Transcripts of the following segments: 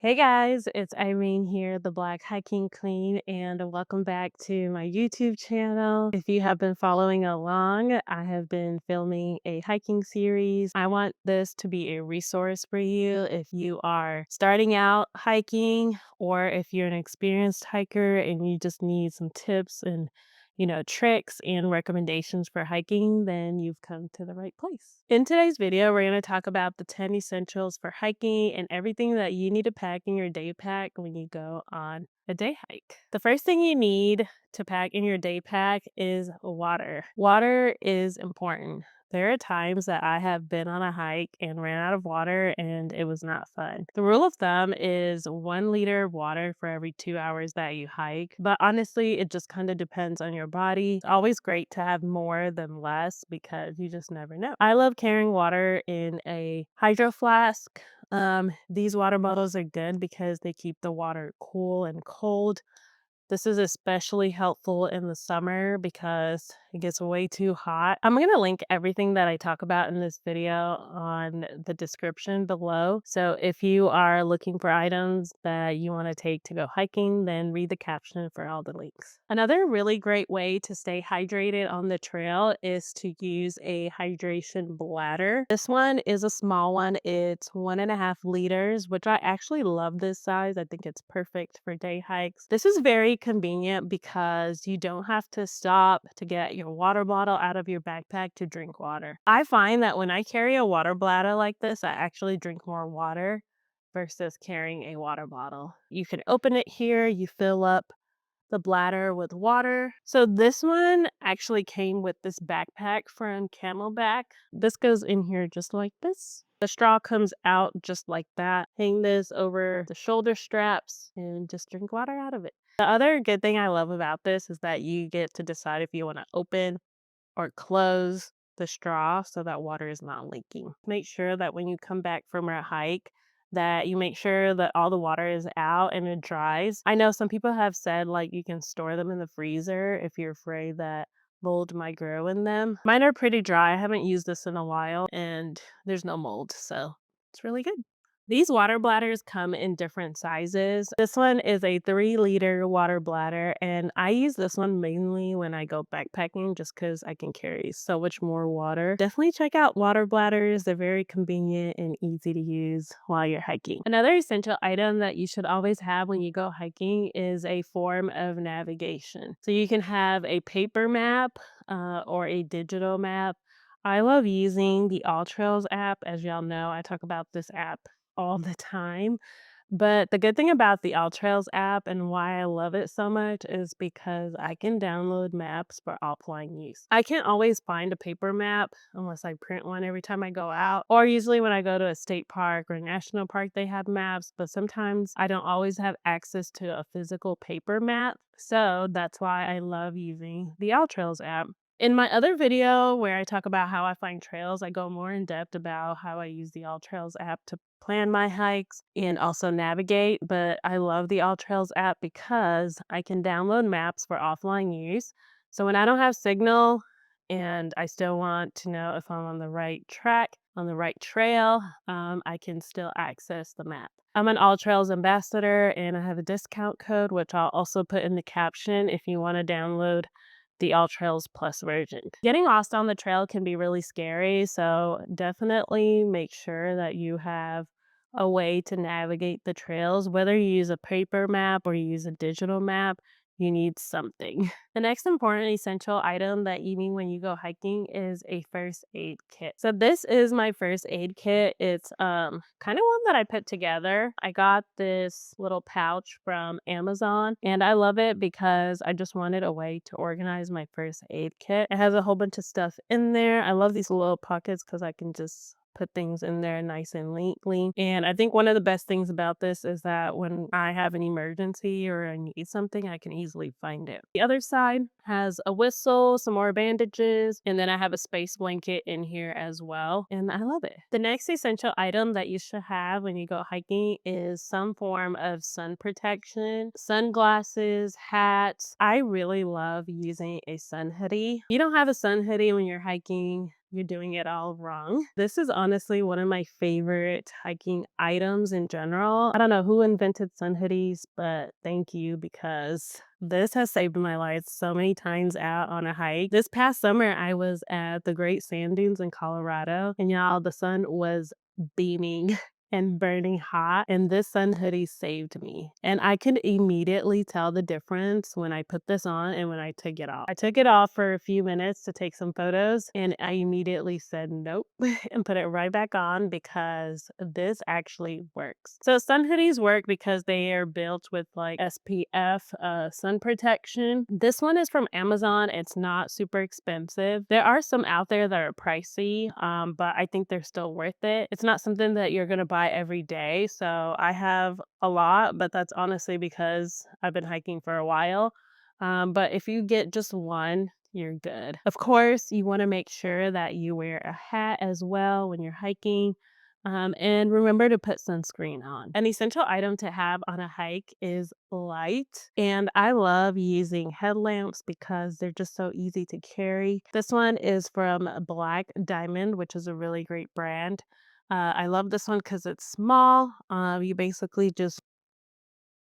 Hey guys, it's Irene here, the Black Hiking Queen, and welcome back to my YouTube channel. If you have been following along, I have been filming a hiking series. I want this to be a resource for you if you are starting out hiking or if you're an experienced hiker and you just need some tips and tricks and recommendations for hiking, then you've come to the right place. In today's video, we're going to talk about the 10 essentials for hiking and everything that you need to pack in your day pack when you go on a day hike. The first thing you need to pack in your day pack is water. Water is important. There are times that I have been on a hike and ran out of water and it was not fun. The rule of thumb is 1 liter of water for every 2 hours that you hike. But honestly, it just kind of depends on your body. It's always great to have more than less because you just never know. I love carrying water in a hydro flask. These water bottles are good because they keep the water cool and cold. This is especially helpful in the summer because it gets way too hot. I'm going to link everything that I talk about in this video on the description below. So if you are looking for items that you want to take to go hiking, then read the caption for all the links. Another really great way to stay hydrated on the trail is to use a hydration bladder. This one is a small one. It's 1.5 liters, which I actually love this size. I think it's perfect for day hikes. This is very convenient because you don't have to stop to get your water bottle out of your backpack to drink water. I find that when I carry a water bladder like this, I actually drink more water versus carrying a water bottle. You can open it here, you fill up the bladder with water. So this one actually came with this backpack from Camelback. This goes in here just like this. The straw comes out just like that. Hang this over the shoulder straps and just drink water out of it. The other good thing I love about this is that you get to decide if you want to open or close the straw so that water is not leaking. Make sure that when you come back from a hike, that you make sure that all the water is out and it dries. I know some people have said like you can store them in the freezer if you're afraid that mold might grow in them. Mine are pretty dry. I haven't used this in a while and there's no mold, so it's really good. These water bladders come in different sizes. This one is a 3 liter water bladder, and I use this one mainly when I go backpacking just because I can carry so much more water. Definitely check out water bladders. They're very convenient and easy to use while you're hiking. Another essential item that you should always have when you go hiking is a form of navigation. So you can have a paper map or a digital map. I love using the AllTrails app. As y'all know, I talk about this app all the time. But the good thing about the AllTrails app and why I love it so much is because I can download maps for offline use. I can't always find a paper map unless I print one every time I go out, or usually when I go to a state park or a national park, they have maps, but sometimes I don't always have access to a physical paper map. So that's why I love using the AllTrails app. In my other video where I talk about how I find trails, I go more in depth about how I use the AllTrails app to plan my hikes and also navigate. But I love the AllTrails app because I can download maps for offline use. So when I don't have signal and I still want to know if I'm on the right track, on the right trail, I can still access the map. I'm an AllTrails ambassador and I have a discount code, which I'll also put in the caption if you want to download the AllTrails Plus version. Getting lost on the trail can be really scary, so definitely make sure that you have a way to navigate the trails. Whether you use a paper map or you use a digital map, you need something. The next important essential item that you need when you go hiking is a first aid kit. So this is my first aid kit. It's kind of one that I put together. I got this little pouch from Amazon and I love it because I just wanted a way to organize my first aid kit. It has a whole bunch of stuff in there. I love these little pockets because I can just put things in there nice and neatly. And I think one of the best things about this is that when I have an emergency or I need something, I can easily find it. The other side has a whistle, some more bandages, and then I have a space blanket in here as well. And I love it. The next essential item that you should have when you go hiking is some form of sun protection, sunglasses, hats. I really love using a sun hoodie. If you don't have a sun hoodie when you're hiking, you're doing it all wrong. This is honestly one of my favorite hiking items in general. I don't know who invented sun hoodies, but thank you because this has saved my life so many times out on a hike. This past summer, I was at the Great Sand Dunes in Colorado, and y'all, the sun was beaming and burning hot, and this sun hoodie saved me. And I could immediately tell the difference when I put this on and when I took it off. I took it off for a few minutes to take some photos, and I immediately said nope and put it right back on because this actually works. So sun hoodies work because they are built with like SPF sun protection. This one is from Amazon. It's not super expensive. There are some out there that are pricey, but I think they're still worth it. It's not something that you're gonna buy every day. So I have a lot, but that's honestly because I've been hiking for a while. But if you get just one, you're good. Of course, you want to make sure that you wear a hat as well when you're hiking. And remember to put sunscreen on. An essential item to have on a hike is light. And I love using headlamps because they're just so easy to carry. This one is from Black Diamond, which is a really great brand. I love this one because it's small. You basically just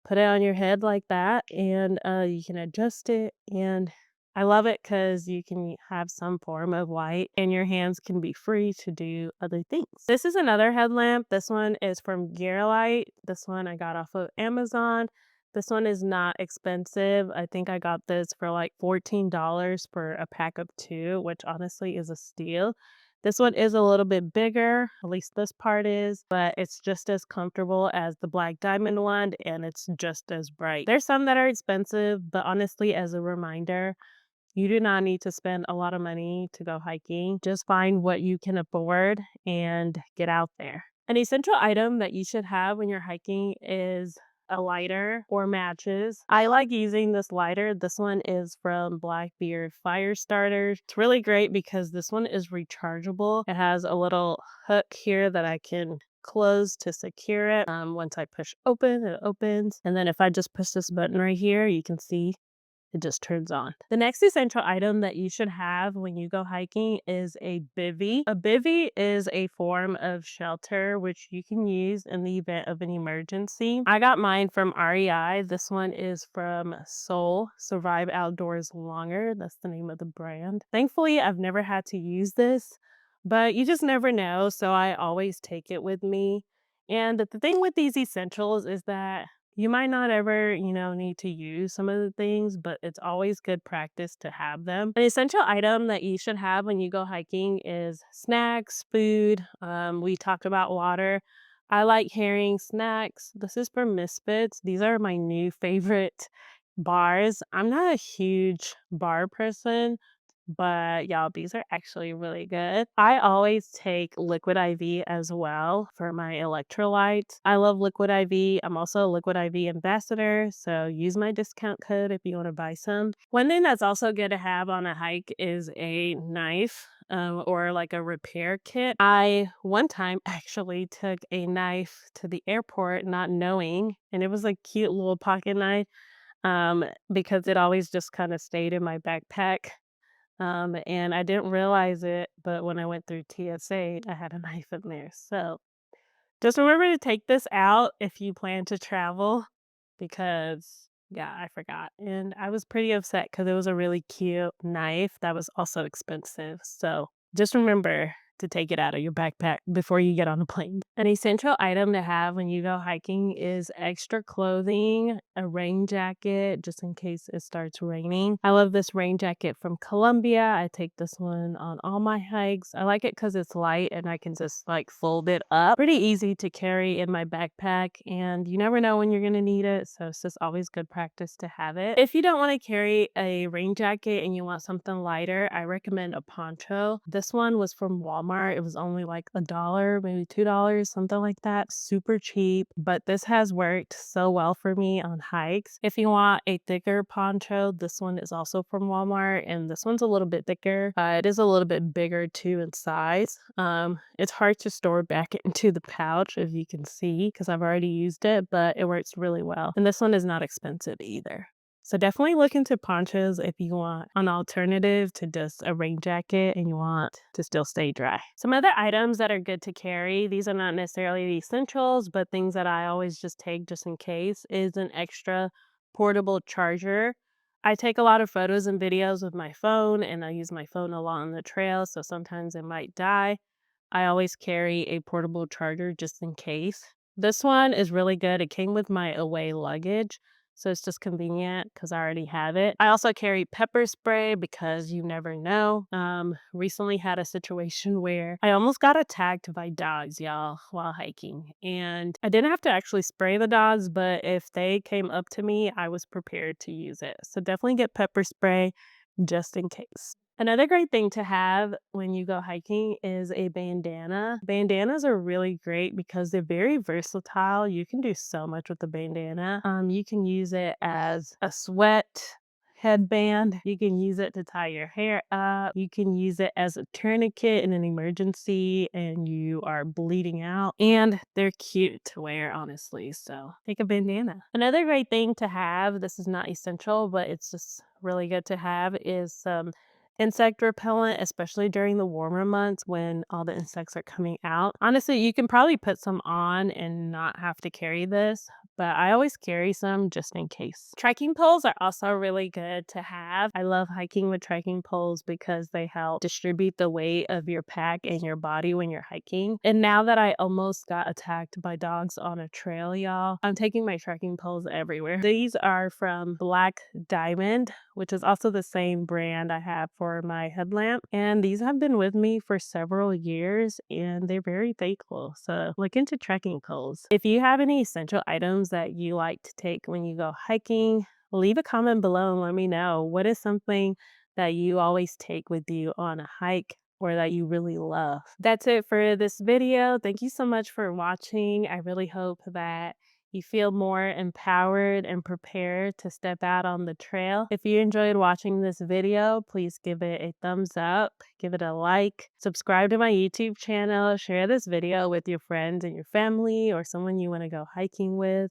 put it on your head like that, and you can adjust it. And I love it because you can have some form of light, and your hands can be free to do other things. This is another headlamp. This one is from Gearlight. This one I got off of Amazon. This one is not expensive. I think I got this for like $14 for a pack of two, which honestly is a steal. This one is a little bit bigger, at least this part is, but it's just as comfortable as the Black Diamond one, and it's just as bright. There's some that are expensive, but honestly, as a reminder, you do not need to spend a lot of money to go hiking. Just find what you can afford and get out there. An essential item that you should have when you're hiking is a lighter or matches. I like using this lighter. This one is from Blackbeard Fire Starters. It's really great because this one is rechargeable. It has a little hook here that I can close to secure it. Once I push open, it opens. And then if I just push this button right here, you can see it just turns on. The next essential item that you should have when you go hiking is a bivvy. A bivvy is a form of shelter which you can use in the event of an emergency. I got mine from REI. This one is from Soul, Survive Outdoors Longer. That's the name of the brand. Thankfully, I've never had to use this, but you just never know, so I always take it with me. And the thing with these essentials is that you might not ever, need to use some of the things, but it's always good practice to have them. An essential item that you should have when you go hiking is snacks, food. We talked about water. I like carrying snacks. This is from Misfits. These are my new favorite bars. I'm not a huge bar person, but y'all, these are actually really good. I always take Liquid IV as well for my electrolytes. I love Liquid IV. I'm also a Liquid IV ambassador, so use my discount code if you want to buy some. One thing that's also good to have on a hike is a knife. Or like a repair kit. I one time actually took a knife to the airport not knowing, and it was a cute little pocket knife because it always just kind of stayed in my backpack. And I didn't realize it, but when I went through TSA, I had a knife in there. So just remember to take this out if you plan to travel because, yeah, I forgot. And I was pretty upset because it was a really cute knife that was also expensive. So just remember to take it out of your backpack before you get on a plane. An essential item to have when you go hiking is extra clothing, a rain jacket, just in case it starts raining. I love this rain jacket from Columbia. I take this one on all my hikes. I like it because it's light and I can just like fold it up. Pretty easy to carry in my backpack, and you never know when you're going to need it. So it's just always good practice to have it. If you don't want to carry a rain jacket and you want something lighter, I recommend a poncho. This one was from Walmart. It was only like $1, maybe $2, something like that. Super cheap, but this has worked so well for me on hikes. If you want a thicker poncho, this one is also from Walmart, and this one's a little bit thicker. It is a little bit bigger too in size. It's hard to store back into the pouch, as you can see, because I've already used it, but it works really well. And this one is not expensive either. So definitely look into ponchos if you want an alternative to just a rain jacket and you want to still stay dry. Some other items that are good to carry, these are not necessarily the essentials, but things that I always just take just in case, is an extra portable charger. I take a lot of photos and videos with my phone, and I use my phone a lot on the trail, so sometimes it might die. I always carry a portable charger just in case. This one is really good. It came with my away luggage, so it's just convenient because I already have it. I also carry pepper spray because you never know. Recently had a situation where I almost got attacked by dogs, y'all, while hiking. And I didn't have to actually spray the dogs, but if they came up to me, I was prepared to use it. So definitely get pepper spray just in case. Another great thing to have when you go hiking is a bandana. Bandanas are really great because they're very versatile. You can do so much with the bandana. You can use it as a sweat headband. You can use it to tie your hair up. You can use it as a tourniquet in an emergency and you are bleeding out. And they're cute to wear, honestly. So take a bandana. Another great thing to have, this is not essential, but it's just really good to have, is some insect repellent, especially during the warmer months when all the insects are coming out. Honestly, you can probably put some on and not have to carry this, but I always carry some just in case. Trekking poles are also really good to have. I love hiking with trekking poles because they help distribute the weight of your pack and your body when you're hiking. And now that I almost got attacked by dogs on a trail, y'all, I'm taking my trekking poles everywhere. These are from Black Diamond, which is also the same brand I have for my headlamp. And these have been with me for several years and they're very faithful. So look into trekking poles. If you have any essential items that you like to take when you go hiking, leave a comment below and let me know. What is something that you always take with you on a hike or that you really love? That's it for this video. Thank you so much for watching. I really hope that you feel more empowered and prepared to step out on the trail. If you enjoyed watching this video, please give it a thumbs up, give it a like, subscribe to my YouTube channel, share this video with your friends and your family or someone you want to go hiking with.